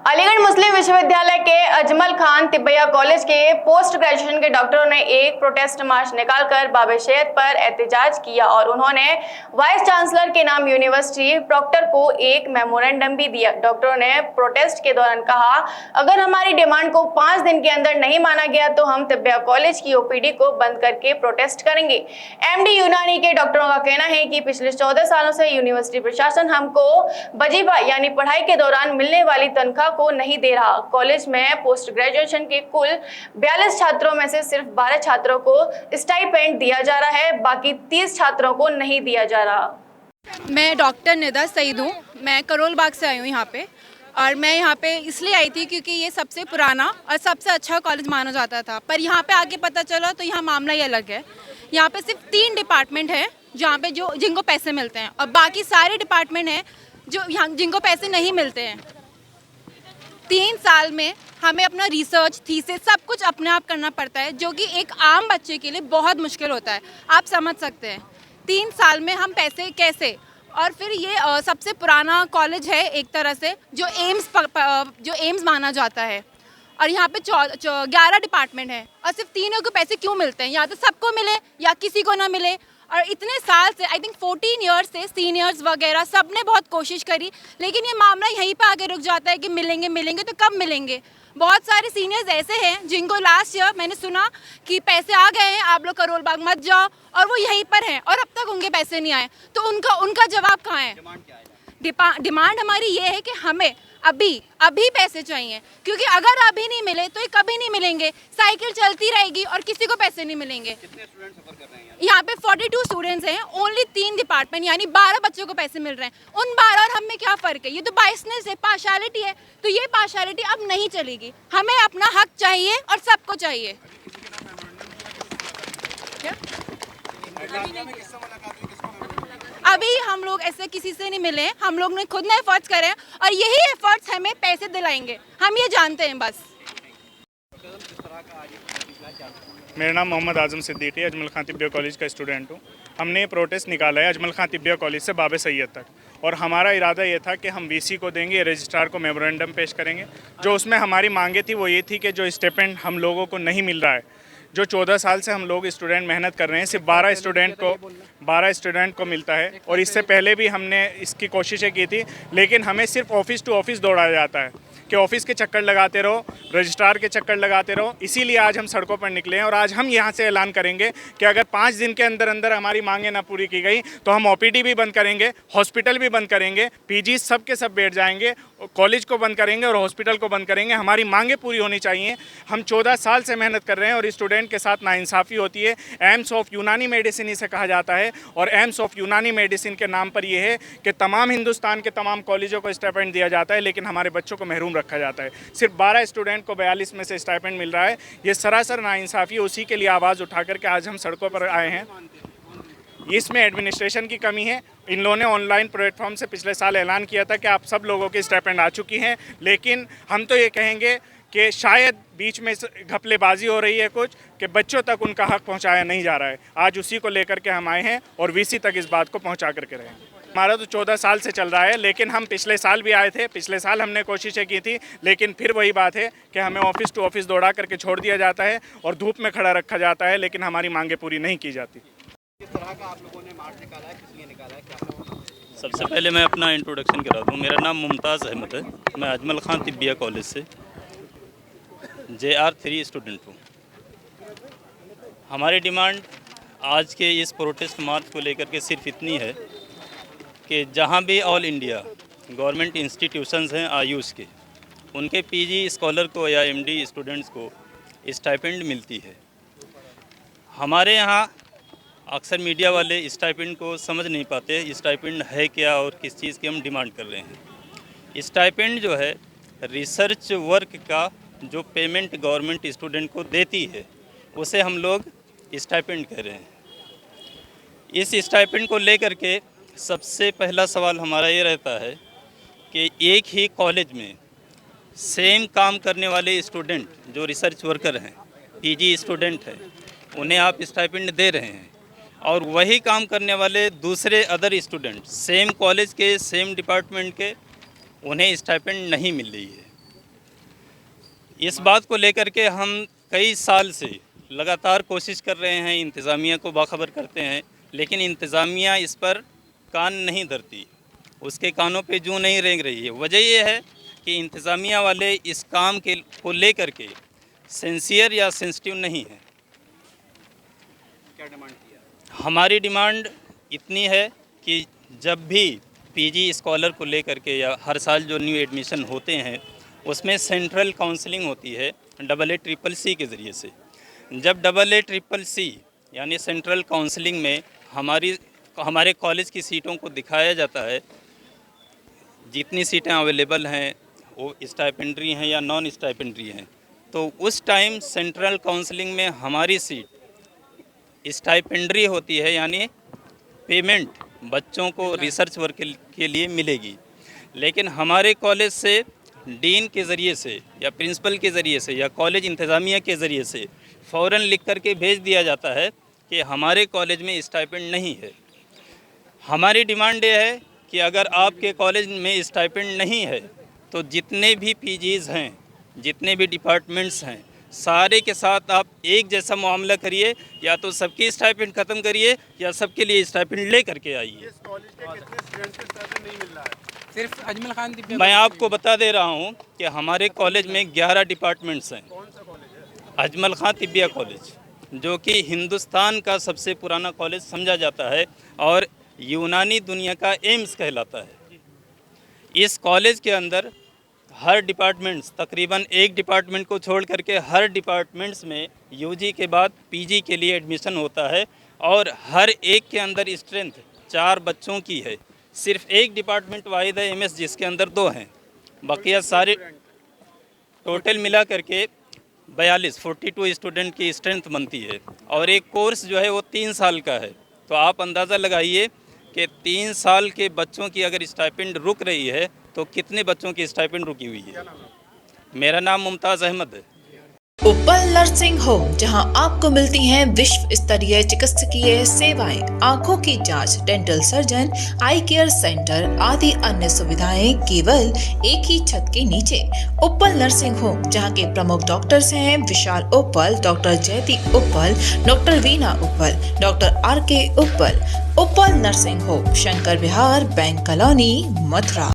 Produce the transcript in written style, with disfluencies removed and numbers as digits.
अलीगढ़ मुस्लिम विश्वविद्यालय के अजमल खान तिब्बैया कॉलेज के पोस्ट ग्रेजुएशन के डॉक्टरों ने एक प्रोटेस्ट मार्च निकालकर बाबे सैयद पर एहतजाज किया और उन्होंने वाइस चांसलर के नाम यूनिवर्सिटी प्रॉक्टर को एक मेमोरेंडम भी दिया। डॉक्टरों ने प्रोटेस्ट के दौरान कहा, अगर हमारी डिमांड को 5 दिन के अंदर नहीं माना गया तो हम तिब्बैया कॉलेज की ओपीडी को बंद करके प्रोटेस्ट करेंगे। एमडी यूनानी के डॉक्टरों का कहना है कि पिछले 14 सालों से यूनिवर्सिटी प्रशासन हमको वजीफा यानी पढ़ाई के दौरान मिलने वाली तनख्वाह को नहीं दे रहा। कॉलेज में पोस्ट ग्रेजुएशन के कुल 42 छात्रों में से सिर्फ 12 छात्रों को स्टाइपेंड दिया जा रहा है, बाकी 30 छात्रों को नहीं दिया जा रहा। मैं डॉक्टर निदा सईद हूँ। मैं करोल बाग से आई हूँ यहाँ पे, और मैं यहाँ पे इसलिए आई थी क्योंकि ये सबसे पुराना और सबसे अच्छा कॉलेज माना जाता था। पर यहाँ पे आके पता चला तो यहाँ मामला ही अलग है। यहाँ पे सिर्फ 3 डिपार्टमेंट है जहाँ पे जिनको पैसे मिलते हैं, और बाकी सारे डिपार्टमेंट हैं जो यहाँ जिनको पैसे नहीं मिलते हैं। 3 साल में हमें अपना रिसर्च, थीसिस सब कुछ अपने आप करना पड़ता है, जो कि एक आम बच्चे के लिए बहुत मुश्किल होता है। आप समझ सकते हैं 3 साल में हम पैसे कैसे। और फिर ये सबसे पुराना कॉलेज है एक तरह से, जो एम्स माना जाता है, और यहाँ पे 11 डिपार्टमेंट है और सिर्फ 3 को पैसे क्यों मिलते हैं? या तो सबको मिले या किसी को ना मिले। और इतने साल से, आई थिंक 14 ईयर्स से सीनियर्स वगैरह सब ने बहुत कोशिश करी, लेकिन ये मामला यहीं पे आके रुक जाता है कि मिलेंगे मिलेंगे, तो कब मिलेंगे? बहुत सारे सीनियर्स ऐसे हैं जिनको लास्ट ईयर मैंने सुना कि पैसे आ गए हैं, आप लोग करोल बाग मत जाओ, और वो यहीं पर हैं और अब तक उनके पैसे नहीं आए। तो उनका जवाब कहाँ है? डिमांड हमारी ये है कि हमें अभी पैसे चाहिए, क्योंकि अगर अभी नहीं मिले तो ये कभी नहीं मिलेंगे। साइकिल चलती रहेगी और किसी को पैसे नहीं मिलेंगे। कितने स्टूडेंट सफर कर रहे हैं यहाँ पे 42 स्टूडेंट्स हैं, ओनली 3 डिपार्टमेंट यानी 12 बच्चों को पैसे मिल रहे हैं। उन 12 और हम में क्या फ़र्क है? ये तो बायसनेस है, पार्शियलिटी है। तो ये पार्शियलिटी अब नहीं चलेगी। हमें अपना हक चाहिए और सबको चाहिए। अभी हम लोग ऐसे किसी से नहीं मिले, हम लोग ने खुद ने एफर्ट्स करे और यही एफर्ट्स हमें पैसे दिलाएंगे, हम ये जानते हैं बस। मेरा नाम मोहम्मद आजम सिद्दीकी, अजमल खान तिब्बैया कॉलेज का स्टूडेंट हूँ। हमने प्रोटेस्ट निकाला है अजमल खान तिब्बैया कॉलेज से बाबे सैयद तक, और हमारा इरादा ये था कि हम वीसी को देंगे, रजिस्ट्रार को मेमोरेंडम पेश करेंगे। जो उसमें हमारी मांगे थी वो ये थी कि जो स्टिपेंड हम लोगों को नहीं मिल रहा है, जो 14 साल से हम लोग स्टूडेंट मेहनत कर रहे हैं, सिर्फ 12 स्टूडेंट को मिलता है। और इससे पहले भी हमने इसकी कोशिशें की थी, लेकिन हमें सिर्फ ऑफिस टू ऑफिस दौड़ाया जाता है कि ऑफिस के चक्कर लगाते रहो, रजिस्ट्रार के चक्कर लगाते रहो। इसीलिए आज हम सड़कों पर निकले हैं और आज हम यहाँ से ऐलान करेंगे कि अगर 5 दिन के अंदर अंदर हमारी मांगें ना पूरी की गई तो हम ओपीडी भी बंद करेंगे, हॉस्पिटल भी बंद करेंगे, पीजी सब के सब बैठ जाएंगे, कॉलेज को बंद करेंगे और हॉस्पिटल को बंद करेंगे। हमारी मांगें पूरी होनी चाहिए। हम 14 साल से मेहनत कर रहे हैं और स्टूडेंट के साथ नाइंसाफ़ी होती है। एम्स ऑफ यूनानी मेडिसिन इसे कहा जाता है, और एम्स ऑफ यूनानी मेडिसिन के नाम पर यह है कि तमाम हिंदुस्तान के तमाम कॉलेजों को स्टाइपेंड दिया जाता है, लेकिन हमारे बच्चों को महरूम रखा जाता है। सिर्फ 12 स्टूडेंट को 42 में से स्टाइपेंड मिल रहा है। ये सरासर नाइंसाफ़ी है। उसी के लिए आवाज़ उठा करके आज हम सड़कों पर आए हैं। इसमें एडमिनिस्ट्रेशन की कमी है। इन लोगों ने ऑनलाइन प्लेटफॉर्म से पिछले साल ऐलान किया था कि आप सब लोगों की स्टाइपेंड आ चुकी हैं, लेकिन हम तो ये कहेंगे कि शायद बीच में घपलेबाजी हो रही है कुछ, कि बच्चों तक उनका हक पहुंचाया नहीं जा रहा है। आज उसी को लेकर के हम आए हैं और वीसी तक इस बात को पहुंचा करके रहेंगे। हमारा तो 14 साल से चल रहा है, लेकिन हम पिछले साल भी आए थे। पिछले साल हमने कोशिशें की थी, लेकिन फिर वही बात है कि हमें ऑफिस टू ऑफिस दौड़ा करके छोड़ दिया जाता है और धूप में खड़ा रखा जाता है, लेकिन हमारी मांगें पूरी नहीं की जाती। किस तरह का आप लोगों ने मार्च निकाला है, किस लिए निकाला है, क्या? सबसे पहले मैं अपना इंट्रोडक्शन करा दूँ। मेरा नाम मुमताज़ अहमद है। मैं अजमल खान तिब्बैया कॉलेज से JR 3 स्टूडेंट हूँ। हमारी डिमांड आज के इस प्रोटेस्ट मार्च को लेकर के सिर्फ इतनी है कि जहाँ भी ऑल इंडिया गवर्नमेंट इंस्टीट्यूशंस हैं आयुष के, उनके पीजी स्कॉलर को या MD स्टूडेंट्स को स्टाइपेंड मिलती है। हमारे यहाँ अक्सर मीडिया वाले स्टाइपेंड को समझ नहीं पाते, स्टाइपेंड है क्या और किस चीज़ की हम डिमांड कर रहे हैं। स्टाइपेंड जो है रिसर्च वर्क का जो पेमेंट गवर्नमेंट स्टूडेंट को देती है, उसे हम लोग स्टाइपेंड कह रहे हैं। इस स्टाइपेंड को लेकर के सबसे पहला सवाल हमारा ये रहता है कि एक ही कॉलेज में सेम काम करने वाले स्टूडेंट जो रिसर्च वर्कर हैं, पीजी स्टूडेंट हैं, उन्हें आप स्टाइपेंड दे रहे हैं, और वही काम करने वाले दूसरे अदर स्टूडेंट सेम कॉलेज के सेम डिपार्टमेंट के, उन्हें स्टाइपेंड नहीं मिल रही है। इस बात को लेकर के हम कई साल से लगातार कोशिश कर रहे हैं, इंतज़ामिया को बाखबर करते हैं, लेकिन इंतज़ामिया इस पर कान नहीं धरती, उसके कानों पे जूं नहीं रेंग रही है। वजह यह है कि इंतज़ामिया वाले इस काम को लेकर के सिंसियर या सेंसिटिव नहीं है। क्या डिमांड किया? हमारी डिमांड इतनी है कि जब भी पीजी स्कॉलर को लेकर के या हर साल जो न्यू एडमिशन होते हैं उसमें सेंट्रल काउंसलिंग होती है AA-CCC के ज़रिए से। जब AA-CCC यानी सेंट्रल काउंसलिंग में हमारे कॉलेज की सीटों को दिखाया जाता है, जितनी सीटें अवेलेबल हैं वो स्टाइपेंड्री हैं या नॉन स्टाइपेंड्री हैं, तो उस टाइम सेंट्रल काउंसलिंग में हमारी सीट स्टाइपेंड्री होती है, यानी पेमेंट बच्चों को रिसर्च वर्क के लिए मिलेगी। लेकिन हमारे कॉलेज से डीन के ज़रिए से या प्रिंसिपल के ज़रिए से या कॉलेज इंतज़ामिया के ज़रिए से फ़ौरन लिख कर के भेज दिया जाता है कि हमारे कॉलेज में स्टाइपेंड नहीं है। हमारी डिमांड ये है कि अगर आपके कॉलेज में स्टाइपेंड नहीं है तो जितने भी पीजीज़ हैं, जितने भी डिपार्टमेंट्स हैं, सारे के साथ आप एक जैसा मामला करिए, या तो सबकी स्टाइपेंड ख़त्म करिए या सबके लिए स्टाइपेंड ले करके आइए। सिर्फ अजमल खान दिव्या मैं आपको बता दे रहा हूं कि हमारे कॉलेज में 11 डिपार्टमेंट्स हैं। अजमल खान तिब्बिया कॉलेज, जो कि हिंदुस्तान का सबसे पुराना कॉलेज समझा जाता है और यूनानी दुनिया का एम्स कहलाता है। इस कॉलेज के अंदर हर डिपार्टमेंट्स, तकरीबन एक डिपार्टमेंट को छोड़ करके हर डिपार्टमेंट्स में यूजी के बाद पीजी के लिए एडमिशन होता है और हर एक के अंदर स्ट्रेंथ 4 बच्चों की है। सिर्फ एक डिपार्टमेंट वाहिद है एमएस, जिसके अंदर 2 हैं, बाकी सारे टोटल मिला करके 42 स्टूडेंट की स्ट्रेंथ बनती है। और एक कोर्स जो है वो 3 साल का है, तो आप अंदाज़ा लगाइए कि 3 साल के बच्चों की अगर स्टाइपेंड रुक रही है तो कितने बच्चों की स्टाइपेंड रुकी हुई है। मेरा नाम मुमताज़ अहमद है। उपल नर्सिंग होम, जहां आपको मिलती हैं विश्व स्तरीय चिकित्सकीय सेवाएं, आंखों की जांच, डेंटल सर्जन, आई केयर सेंटर आदि अन्य सुविधाएं केवल एक ही छत के नीचे। उपल नर्सिंग होम, जहां के प्रमुख डॉक्टर्स हैं विशाल उप्पल, डॉक्टर जयति उप्पल, डॉक्टर वीना उप्पल, डॉक्टर RK उप्पल। उपल नर्सिंग होम, शंकर विहार, बैंक कॉलोनी, मथुरा।